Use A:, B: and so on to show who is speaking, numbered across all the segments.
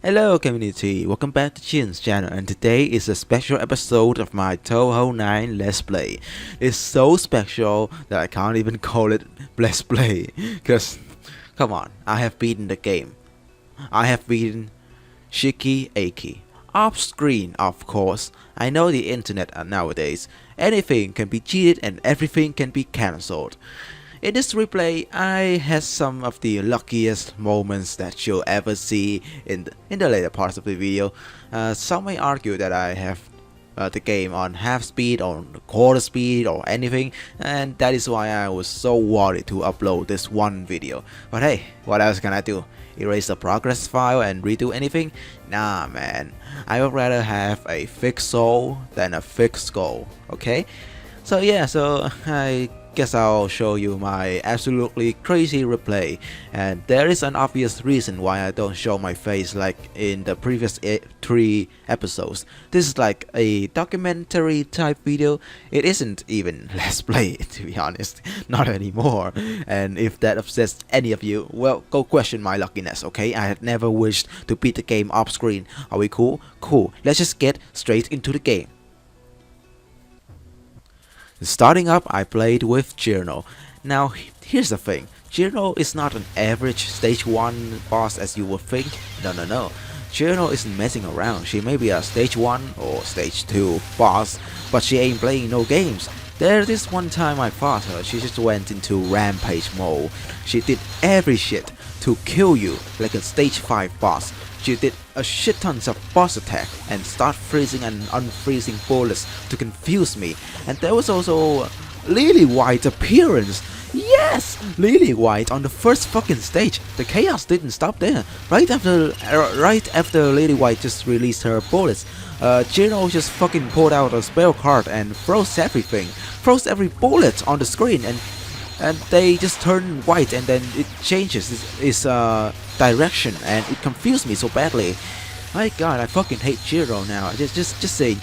A: Hello community, welcome back to JinZ channel, and today is a special episode of my Touhou 9 Let's Play. It's so special that I can't even call it Let's Play, cause come on, I have beaten the game. I have beaten Shiki Aki. Off screen, of course. I know the internet nowadays. Anything can be cheated and everything can be cancelled. In this replay, I had some of the luckiest moments that you'll ever see in the later parts of the video. Some may argue that I have the game on half speed or quarter speed or anything, and that is why I was so worried to upload this one video. But hey, what else can I do? Erase the progress file and redo anything? Nah man, I would rather have a fixed soul than a fixed goal, okay? So yeah, I guess I'll show you my absolutely crazy replay, and there is an obvious reason why I don't show my face like in the previous 3 episodes. This is like a documentary type video. It isn't even Let's Play, to be honest, not anymore. And if that upsets any of you, well, go question my luckiness, okay? I had never wished to beat the game off screen. Are we cool? Cool, let's just get straight into the game. Starting up, I played with JinZ. Now, here's the thing. JinZ is not an average stage 1 boss as you would think. No. JinZ isn't messing around. She may be a stage 1 or stage 2 boss, but she ain't playing no games. There this one time I fought her, she just went into rampage mode. She did every shit to kill you like a stage 5 boss. She did a shit tons of boss attack and start freezing and unfreezing bullets to confuse me. And there was also Lily White's appearance. Yes, Lily White on the first fucking stage. The chaos didn't stop there. Right after Lily White just released her bullets, JinZ just fucking pulled out a spell card and froze everything. Froze every bullet on the screen, and they just turn white, and then it changes its direction, and it confused me so badly. My god, I fucking hate JinZ now. Just say,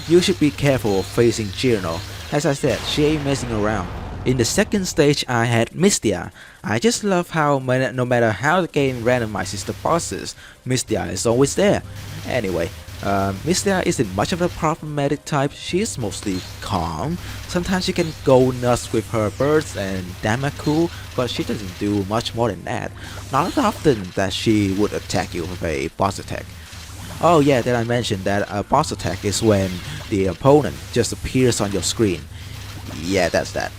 A: you should be careful of facing JinZ. As I said, she ain't messing around. In the second stage, I had Mystia. I just love how no matter how the game randomizes the bosses, Mystia is always there. Anyway, Mystia isn't much of a problematic type. She is mostly calm. Sometimes she can go nuts with her bursts and Damaku, but she doesn't do much more than that. Not often that she would attack you with a boss attack. Oh yeah, did I mention that a boss attack is when the opponent just appears on your screen? Yeah, that's that.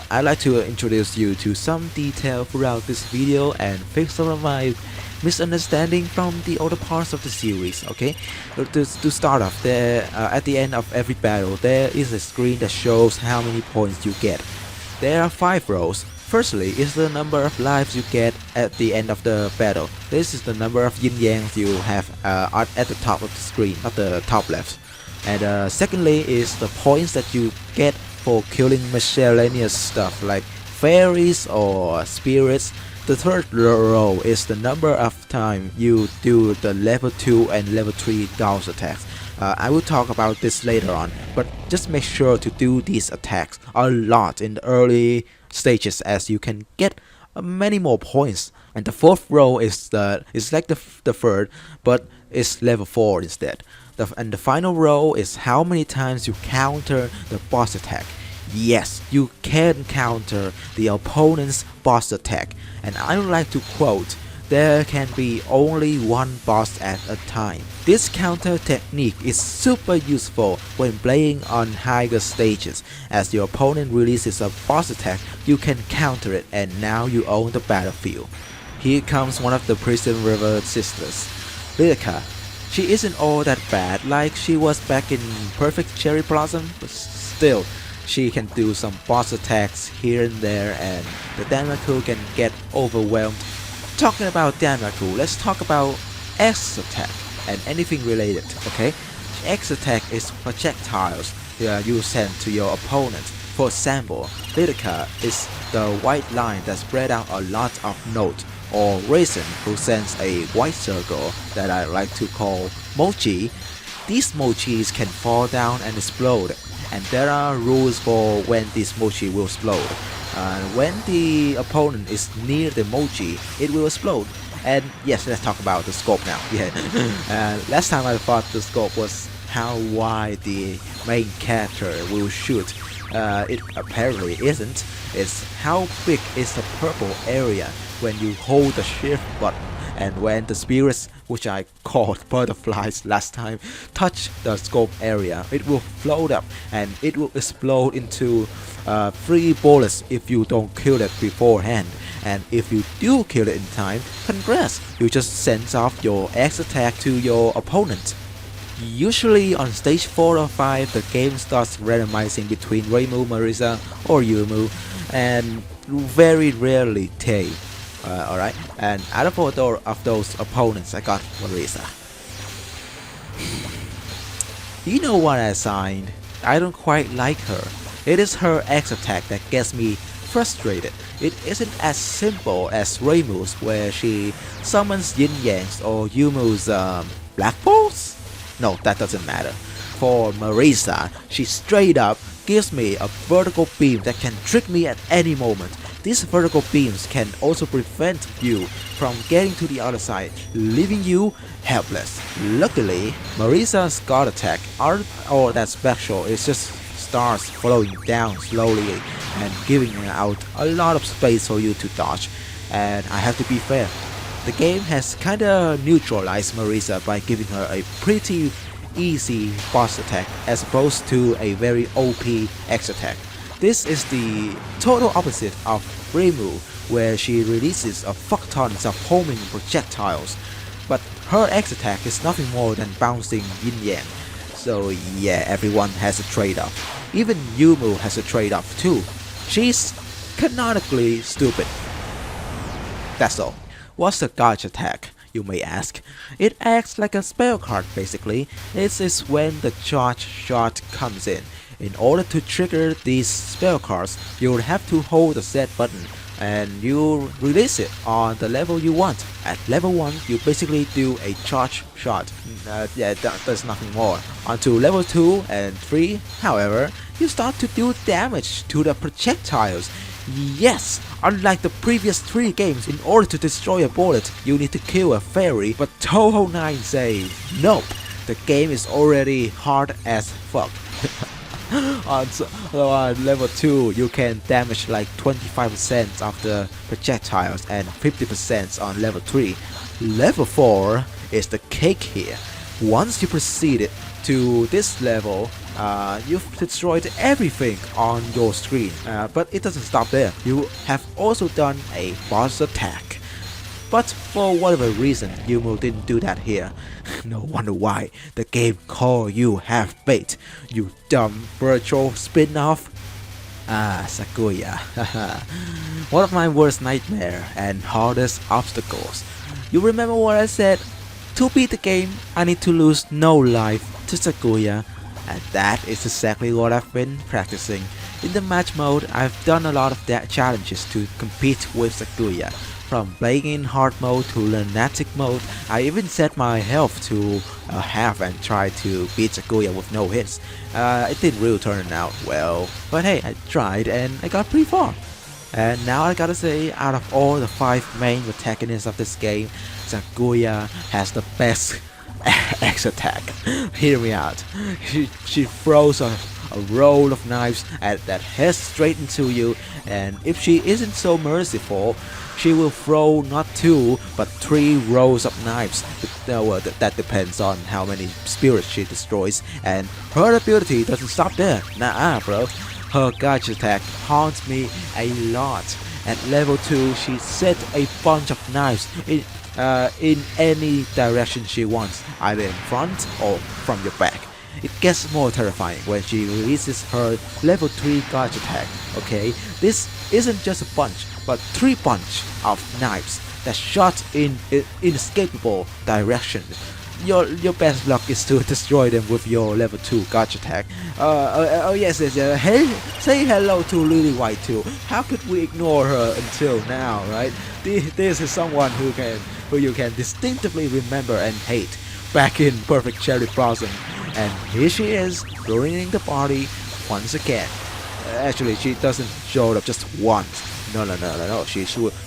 A: I'd like to introduce you to some detail throughout this video and fix some of my misunderstanding from the other parts of the series, okay? To start off, there at the end of every battle, there is a screen that shows how many points you get. There are 5 rows. Firstly is the number of lives you get at the end of the battle. This is the number of yin yangs you have at the top of the screen, not the top left. And secondly is the points that you get for killing miscellaneous stuff like fairies or spirits. The third row is the number of time you do the level 2 and level 3 gauss attacks. I will talk about this later on, but just make sure to do these attacks a lot in the early stages, as you can get many more points. And the fourth row is like the third, but it's level 4 instead. And the final row is how many times you counter the boss attack. Yes, you can counter the opponent's boss attack, and I would like to quote, "There can be only one boss at a time." This counter technique is super useful when playing on higher stages. As your opponent releases a boss attack, you can counter it, and now you own the battlefield. Here comes one of the Prison River sisters, Lydica. She isn't all that bad like she was back in Perfect Cherry Blossom, but still, she can do some boss attacks here and there, and the Damaku can get overwhelmed. Talking about Damaku, let's talk about X attack and anything related, okay? X attack is projectiles you send to your opponent. For example, Lydica is the white line that spread out a lot of note, or Raisin, who sends a white circle that I like to call mochi. These mochis can fall down and explode, and there are rules for when this mochi will explode. When the opponent is near the mochi, it will explode, And yes, let's talk about the scope now. Yeah, last time I thought the scope was how wide the main character will shoot. It apparently isn't. It's how big is the purple area when you hold the shift button, and when the spirits, which I called butterflies last time, touch the scope area, it will float up and it will explode into 3 bullets if you don't kill it beforehand. And if you do kill it in time, congrats, you just send off your X attack to your opponent. Usually on stage 4 or 5, the game starts randomizing between Reimu, Marisa, or Yumu, and very rarely Tei. Alright, and out of those opponents, I got Marisa. You know what I signed? I don't quite like her. It is her X attack that gets me frustrated. It isn't as simple as Reimu's, where she summons Yin Yangs, or Yumu's Black Balls? No, that doesn't matter. For Marisa, she straight up gives me a vertical beam that can trick me at any moment. These vertical beams can also prevent you from getting to the other side, leaving you helpless. Luckily, Marisa's God attack, or that special, is just starts flowing down slowly and giving out a lot of space for you to dodge. And I have to be fair, the game has kinda neutralized Marisa by giving her a pretty easy boss attack as opposed to a very OP X attack. This is the total opposite of Reimu, where she releases a fuck tons of homing projectiles, but her X attack is nothing more than bouncing yin yang. So yeah, everyone has a trade-off. Even Yumu has a trade-off too. She's canonically stupid. That's all. What's a gauge attack, you may ask? It acts like a spell card basically. This is when the charge shot comes in. In order to trigger these spell cards, you'll have to hold the set button and you release it on the level you want. At level 1, you basically do a charge shot. There's nothing more. Onto level 2 and 3, however, you start to do damage to the projectiles. Yes, unlike the previous 3 games, in order to destroy a bullet, you need to kill a fairy, but Touhou 9 say, nope, the game is already hard as fuck. On level 2, you can damage like 25% of the projectiles and 50% on level 3. Level 4 is the cake here. Once you proceeded to this level, you've destroyed everything on your screen, but it doesn't stop there. You have also done a boss attack. But for whatever reason, Yumu didn't do that here. No wonder why. The game called you half-baked, you dumb virtual spin-off. Sakuya. One of my worst nightmare and hardest obstacles. You remember what I said? To beat the game, I need to lose no life to Sakuya. And that is exactly what I've been practicing. In the match mode, I've done a lot of challenges to compete with Sakuya. From playing in hard mode to lunatic mode, I even set my health to half and tried to beat Sakuya with no hits. It didn't really turn out well, but hey, I tried and I got pretty far. And now I gotta say, out of all the 5 main protagonists of this game, Sakuya has the best X attack. Hear me out. She throws a roll of knives that heads straight into you, and if she isn't so merciful, she will throw not 2 but 3 rows of knives. That depends on how many spirits she destroys, and her ability doesn't stop there. Nah, bro. Her gauge attack haunts me a lot. At level 2, she sets a bunch of knives in any direction she wants, either in front or from your back. It gets more terrifying when she releases her level 3 gauge attack. Okay, this isn't just a bunch, but 3 bunch of knives that shot in inescapable directions. Your best luck is to destroy them with your level 2 gauge attack. Yes. Hey, say hello to Lily White too. How could we ignore her until now, right? This is someone who you can distinctively remember and hate back in Perfect Cherry Blossom. And here she is, ruining the party once again. Actually, she doesn't show up just once. No.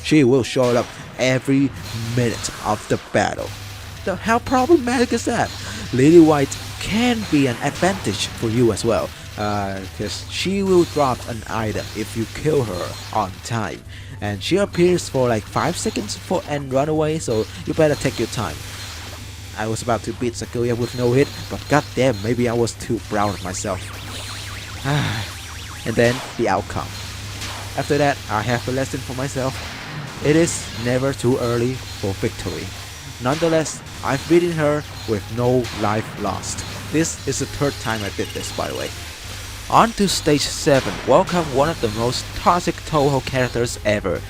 A: She will show up every minute of the battle. How problematic is that? Lily White can be an advantage for you as well, because she will drop an item if you kill her on time, and she appears for like 5 seconds and run away, so you better take your time. I was about to beat Sakuya with no hit, but goddamn, maybe I was too proud of myself. And then the outcome. After that, I have a lesson for myself. It is never too early for victory. Nonetheless, I've beaten her with no life lost. This is the 3rd time I did this, by the way. On to stage 7, welcome one of the most toxic Touhou characters ever,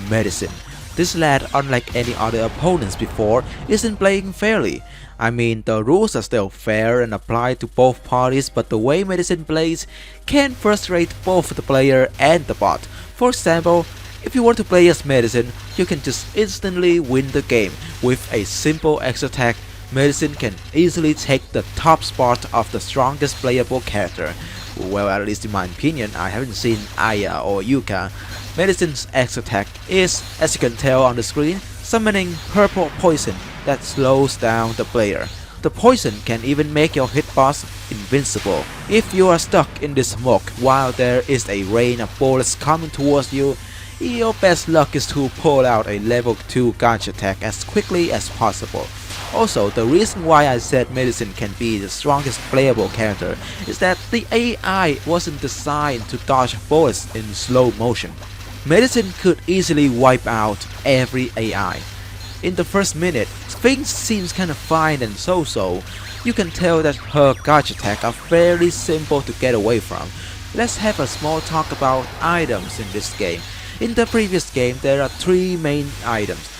A: Medicine. This lad, unlike any other opponents before, isn't playing fairly. I mean, the rules are still fair and apply to both parties, but the way Medicine plays can frustrate both the player and the bot. For example, if you want to play as Medicine, you can just instantly win the game. With a simple X attack, Medicine can easily take the top spot of the strongest playable character. Well, at least in my opinion, I haven't seen Aya or Yuka. Medicine's X attack is, as you can tell on the screen, summoning purple poison that slows down the player. The poison can even make your hitbox invincible. If you are stuck in the smoke while there is a rain of bullets coming towards you, your best luck is to pull out a level 2 gotcha attack as quickly as possible. Also, the reason why I said Medicine can be the strongest playable character is that the AI wasn't designed to dodge bullets in slow motion. Medicine could easily wipe out every AI. In the first minute, things seems kinda fine and so-so. You can tell that her gotcha attack are very simple to get away from. Let's have a small talk about items in this game. In the previous game, there are 3 main items: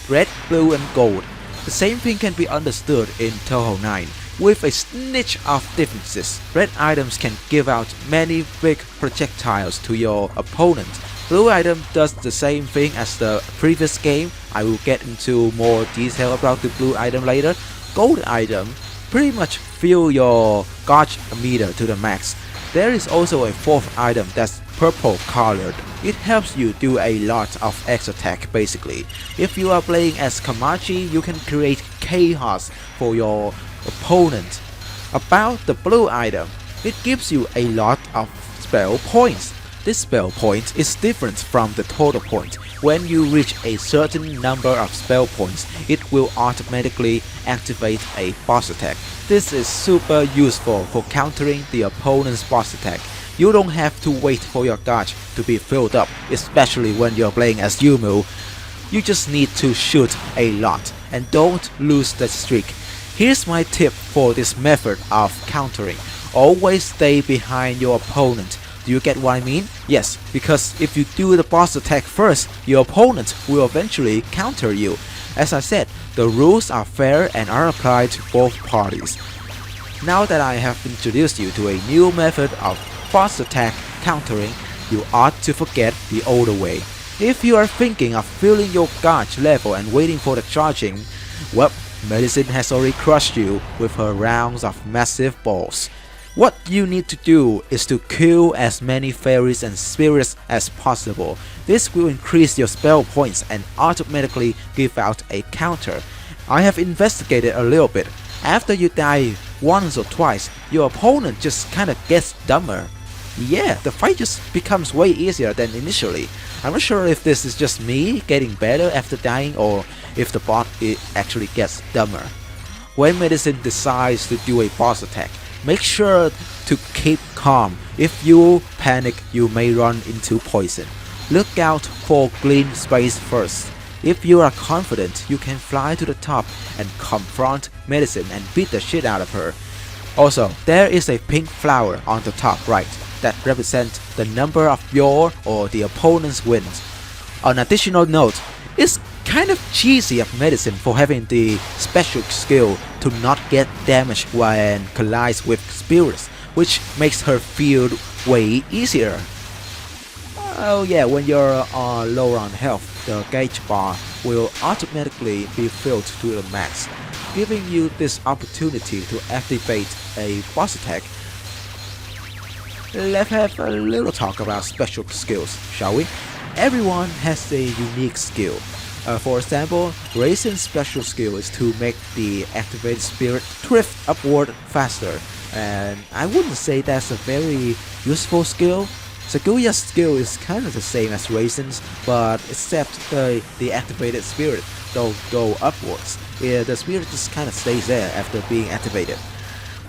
A: red, blue and gold. The same thing can be understood in Touhou 9, with a snitch of differences. Red items can give out many big projectiles to your opponent. Blue item does the same thing as the previous game. I will get into more detail about the blue item later. Gold item pretty much fill your gotcha meter to the max. There is also a 4th item that's purple colored. It helps you do a lot of X attack basically. If you are playing as Kamachi, you can create chaos for your opponent. About the blue item, it gives you a lot of spell points. This spell point is different from the total point. When you reach a certain number of spell points, it will automatically activate a boss attack. This is super useful for countering the opponent's boss attack. You don't have to wait for your gotcha to be filled up, especially when you're playing as Yumu. You just need to shoot a lot and don't lose the streak. Here's my tip for this method of countering. Always stay behind your opponent. Do you get what I mean? Yes, because if you do the boss attack first, your opponent will eventually counter you. As I said, the rules are fair and are applied to both parties. Now that I have introduced you to a new method of boss attack countering, you ought to forget the older way. If you are thinking of filling your gotcha level and waiting for the charging, well, Medicine has already crushed you with her rounds of massive balls. What you need to do is to kill as many fairies and spirits as possible. This will increase your spell points and automatically give out a counter. I have investigated a little bit. After you die once or twice, your opponent just kinda gets dumber. Yeah, the fight just becomes way easier than initially. I'm not sure if this is just me getting better after dying or if the bot actually gets dumber. When Medicine decides to do a boss attack, make sure to keep calm. If you panic, you may run into poison. Look out for green space first. If you are confident, you can fly to the top and confront Medicine and beat the shit out of her. Also, there is a pink flower on the top right that represents the number of your or the opponent's wins. On additional note, it's kind of cheesy of Medicine for having the special skill to not get damaged when collides with spirits, which makes her field way easier. Oh yeah, when you're lower on health, the gauge bar will automatically be filled to the max, giving you this opportunity to activate a boss attack. Let's have a little talk about special skills, shall we? Everyone has a unique skill. For example, Raisin's special skill is to make the activated spirit drift upward faster, and I wouldn't say that's a very useful skill. Sakuya's skill is kind of the same as Raisin's, but except the activated spirit don't go upwards. Yeah, the spirit just kind of stays there after being activated.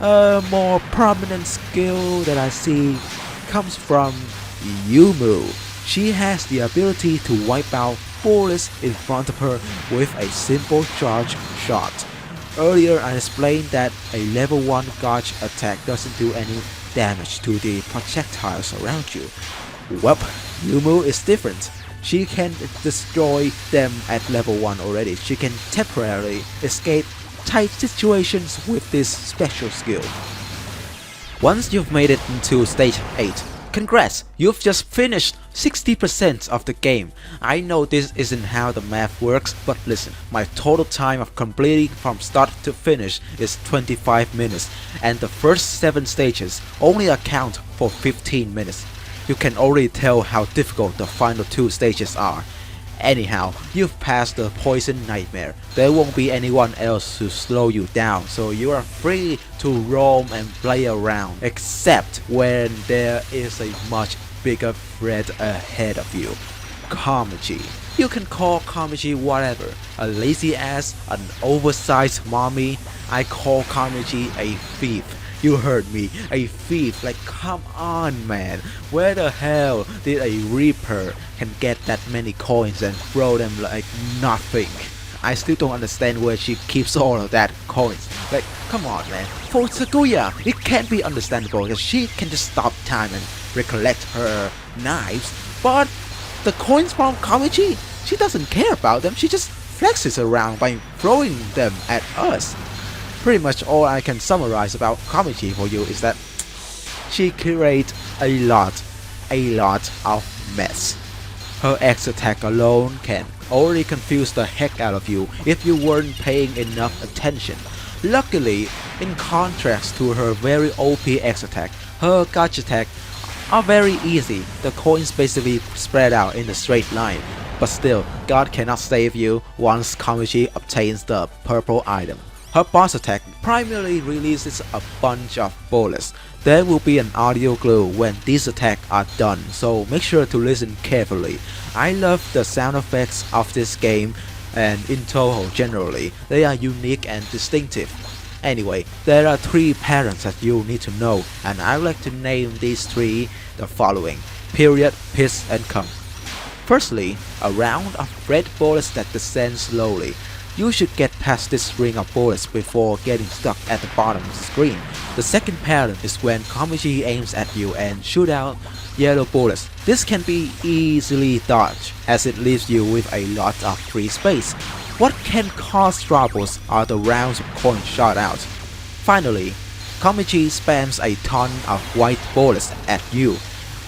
A: A more prominent skill that I see comes from Yumu. She has the ability to wipe out bullets in front of her with a simple charge shot. Earlier I explained that a level 1 gauge attack doesn't do any damage to the projectiles around you. Well, Yumu is different. She can destroy them at level 1 already. She can temporarily escape tight situations with this special skill. Once you've made it into stage 8, congrats, you've just finished 60% of the game. I know this isn't how the math works, but listen, my total time of completing from start to finish is 25 minutes, and the first 7 stages only account for 15 minutes. You can already tell how difficult the final 2 stages are. Anyhow, you've passed the poison nightmare. There won't be anyone else to slow you down, so you are free to roam and play around, except when there is a much bigger threat ahead of you. Kamaji. You can call Kamaji whatever. A lazy ass, an oversized mommy. I call Kamaji a thief. You heard me, a thief. Like, come on, man. Where the hell did a reaper can get that many coins and throw them like nothing? I still don't understand where she keeps all of that coins. Like, come on, man. For Sakuya, it can't be understandable that she can just stop time and recollect her knives. But the coins from Kamaji, she doesn't care about them. She just flexes around by throwing them at us. Pretty much all I can summarize about Kamaji for you is that she creates a lot of mess. Her X attack alone can already confuse the heck out of you if you weren't paying enough attention. Luckily, in contrast to her very OP X attack, her gauge attack are very easy. The coins basically spread out in a straight line. But still, God cannot save you once Kamaji obtains the purple item. Her boss attack primarily releases a bunch of bullets. There will be an audio glue when these attacks are done, so make sure to listen carefully. I love the sound effects of this game, and in Touhou generally, they are unique and distinctive. Anyway, there are 3 patterns that you need to know, and I would like to name these 3 the following: period, piss, and come. Firstly, a round of red bullets that descend slowly. You should get past this ring of bullets before getting stuck at the bottom of the screen. The second pattern is when Kamaji aims at you and shoot out yellow bullets. This can be easily dodged as it leaves you with a lot of free space. What can cause troubles are the rounds of coins shot out. Finally, Kamaji spams a ton of white bullets at you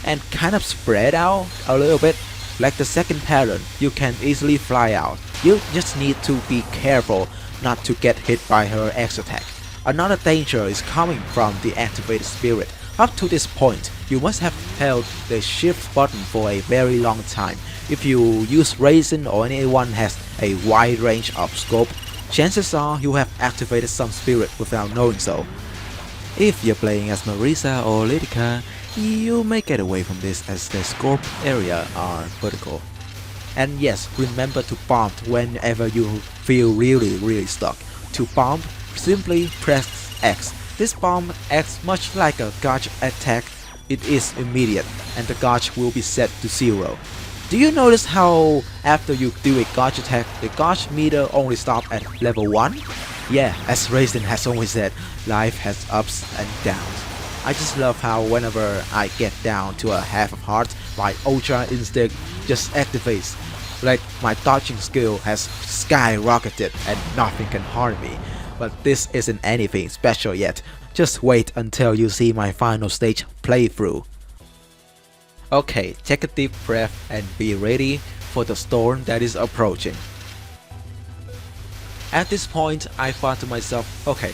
A: and kind of spread out a little bit. Like the second pattern, you can easily fly out. You just need to be careful not to get hit by her X attack. Another danger is coming from the activated spirit. Up to this point, you must have held the shift button for a very long time. If you use Raisin or anyone has a wide range of scope, chances are you have activated some spirit without knowing so. If you're playing as Marisa or Lidica, you may get away from this as the scope area are vertical. And yes, remember to bomb whenever you feel really stuck. To bomb, simply press X. This bomb acts much like a gauge attack. It is immediate, and the gauge will be set to 0. Do you notice how after you do a gauge attack, the gauge meter only stops at level 1? Yeah, as Raisin has always said, life has ups and downs. I just love how whenever I get down to a half of heart, my Ultra Instinct just activates. Like my dodging skill has skyrocketed and nothing can harm me. But this isn't anything special yet. Just wait until you see my final stage playthrough. Okay, take a deep breath and be ready for the storm that is approaching. At this point, I thought to myself, okay,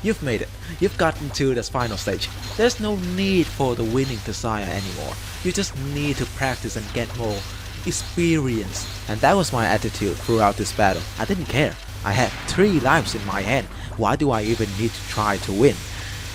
A: you've made it. You've gotten to the final stage. There's no need for the winning desire anymore. You just need to practice and get more experience. And that was my attitude throughout this battle. I didn't care. I had 3 lives in my hand. Why do I even need to try to win?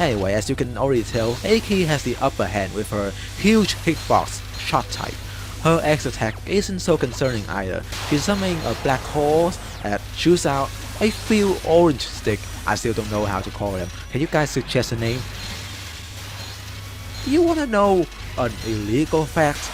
A: Anyway, as you can already tell, Aki has the upper hand with her huge hitbox shot type. Her X attack isn't so concerning either. She's summoning a black horse that shoots out a few orange stick. I still don't know how to call them. Can you guys suggest a name? Do you wanna know an illegal fact?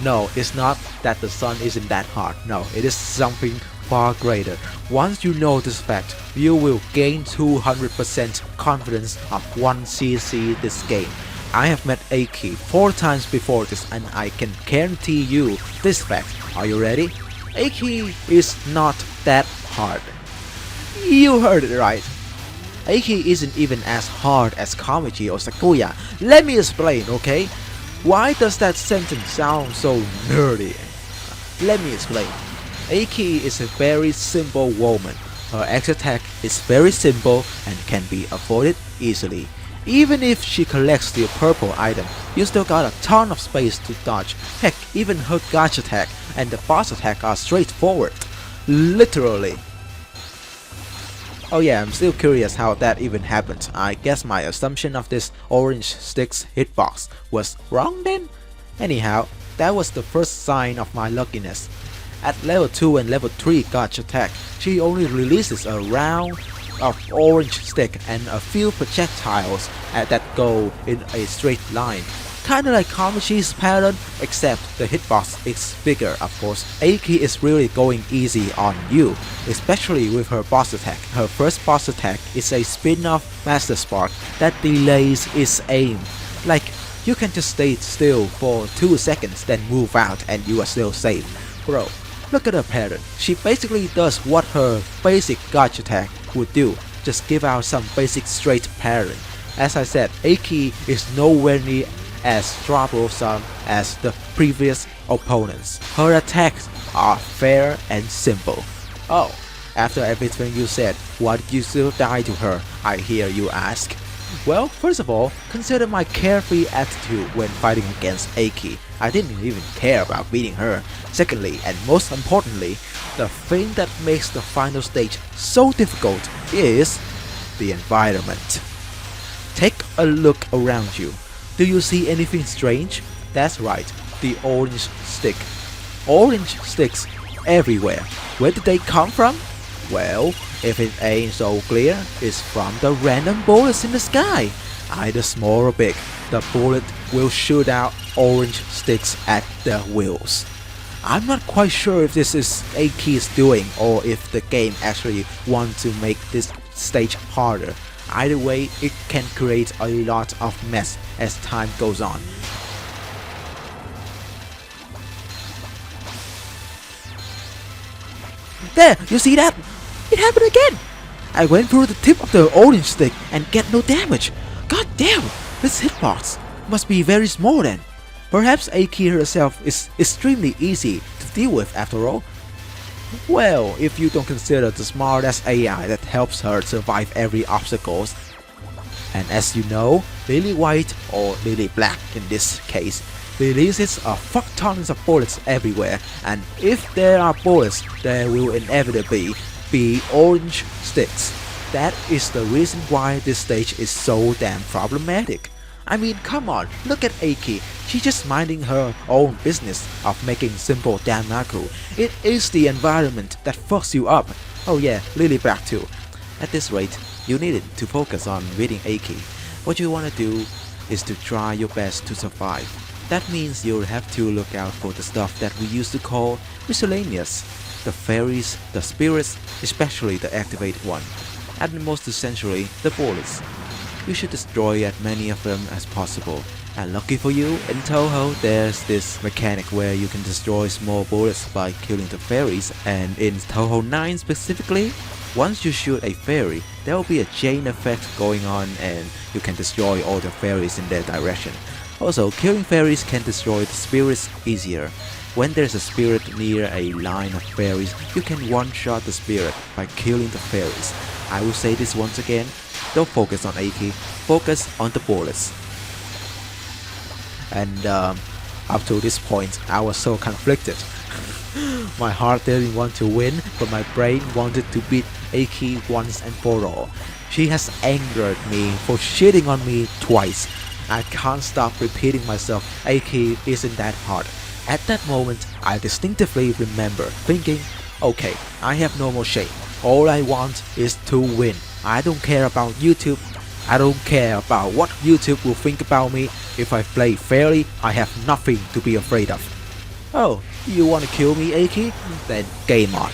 A: No, it's not that the sun isn't that hot. No, it is something far greater. Once you know this fact, you will gain 200% confidence of 1cc this game. I have met Aki 4 times before this and I can guarantee you this fact. Are you ready? Aki is not that hard. You heard it right. Aki isn't even as hard as Kamichi or Sakuya. Let me explain, okay? Why does that sentence sound so nerdy? Let me explain. Aki is a very simple woman. Her X attack is very simple and can be avoided easily. Even if she collects the purple item, you still got a ton of space to dodge. Heck, even her gotcha attack and the boss attack are straightforward. Literally. Oh yeah, I'm still curious how that even happened. I guess my assumption of this orange stick's hitbox was wrong then? Anyhow, that was the first sign of my luckiness. At level 2 and level 3 gotcha attack, she only releases a round of orange stick and a few projectiles that go in a straight line. Kinda like Kamichi's pattern, except the hitbox is bigger of course. Aki is really going easy on you, especially with her boss attack. Her first boss attack is a spin-off Master Spark that delays its aim. Like, you can just stay still for 2 seconds then move out and you are still safe. Bro, look at her pattern. She basically does what her basic gotcha attack would do, just give out some basic straight pattern. As I said, Aki is nowhere near as troublesome as the previous opponents. Her attacks are fair and simple. Oh, after everything you said, why did you still die to her? I hear you ask. Well, first of all, consider my carefree attitude when fighting against Aki. I didn't even care about beating her. Secondly, and most importantly, the thing that makes the final stage so difficult is the environment. Take a look around you. Do you see anything strange? That's right, the orange stick. Orange sticks everywhere. Where did they come from? Well, if it ain't so clear, it's from the random bullets in the sky. Either small or big, the bullet will shoot out orange sticks at the wheels. I'm not quite sure if this is Aki's doing or if the game actually wants to make this stage harder. Either way, it can create a lot of mess as time goes on. There, you see that? It happened again! I went through the tip of the orange stick and get no damage. God damn, this hitbox must be very small then. Perhaps Aki herself is extremely easy to deal with after all. Well, if you don't consider the smart-ass AI that helps her survive every obstacle. And as you know, Lily White, or Lily Black in this case, releases a fuck tons of bullets everywhere, and if there are bullets, there will inevitably be orange sticks. That is the reason why this stage is so damn problematic. I mean, come on, look at Aki. She's just minding her own business of making simple Danmaku. It is the environment that fucks you up. Oh yeah, Lily Black too. At this rate, you needed to focus on beating Aki. What you wanna do is to try your best to survive. That means you'll have to look out for the stuff that we used to call miscellaneous. The fairies, the spirits, especially the activated one. And most essentially, the bullets. You should destroy as many of them as possible. And lucky for you, in Touhou there's this mechanic where you can destroy small bullets by killing the fairies, and in Touhou 9 specifically, once you shoot a fairy, there will be a chain effect going on and you can destroy all the fairies in their direction. Also, killing fairies can destroy the spirits easier. When there's a spirit near a line of fairies, you can one-shot the spirit by killing the fairies. I will say this once again, don't focus on Aki, focus on the bullets. And up to this point, I was so conflicted. My heart didn't want to win, but my brain wanted to beat Aki once and for all. She has angered me for shitting on me twice. I can't stop repeating myself, Aki isn't that hard. At that moment, I distinctively remember thinking, okay, I have no more shame. All I want is to win. I don't care about YouTube. I don't care about what YouTube will think about me. If I play fairly, I have nothing to be afraid of. Oh, you wanna kill me, Aki? Then game on.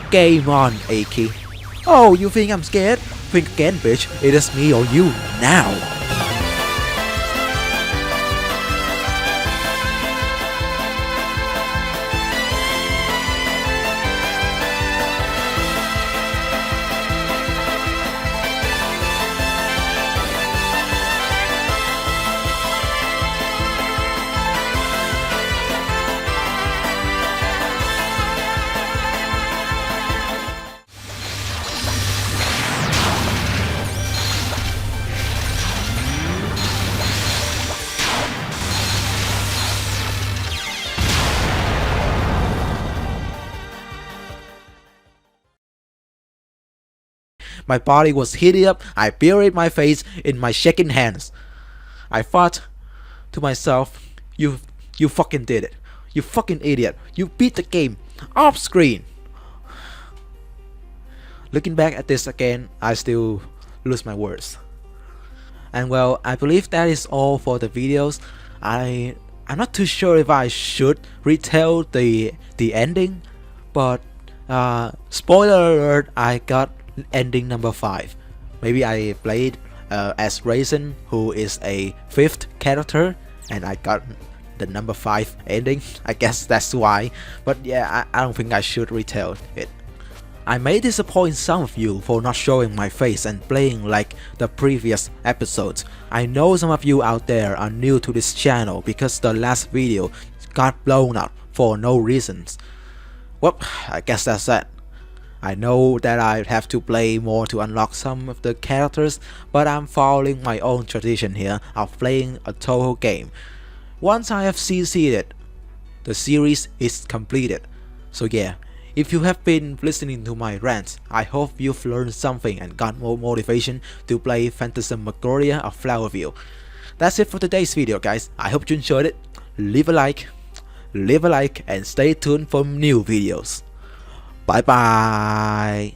A: Game on, Aki. Oh, you think I'm scared? Think again, bitch. It is me or you now. My body was heated up. I buried my face in my shaking hands. I thought to myself, you fucking did it. You fucking idiot. You beat the game. Off screen. Looking back at this again, I still lose my words. And well, I believe that is all for the videos. I'm not too sure if I should retell the ending, but spoiler alert, I got ending number 5. Maybe I played as Raisin, who is a 5th character, and I got the number 5 ending. I guess that's why. But yeah, I don't think I should retell it. I may disappoint some of you for not showing my face and playing like the previous episodes. I know some of you out there are new to this channel because the last video got blown up for no reasons. Well, I guess that's that. I know that I have to play more to unlock some of the characters, but I'm following my own tradition here of playing a Touhou game. Once I have succeeded, the series is completed. So yeah, if you have been listening to my rants, I hope you've learned something and got more motivation to play Phantasmagoria of Flower View. That's it for today's video, guys. I hope you enjoyed it. Leave a like, and stay tuned for new videos. Bye bye.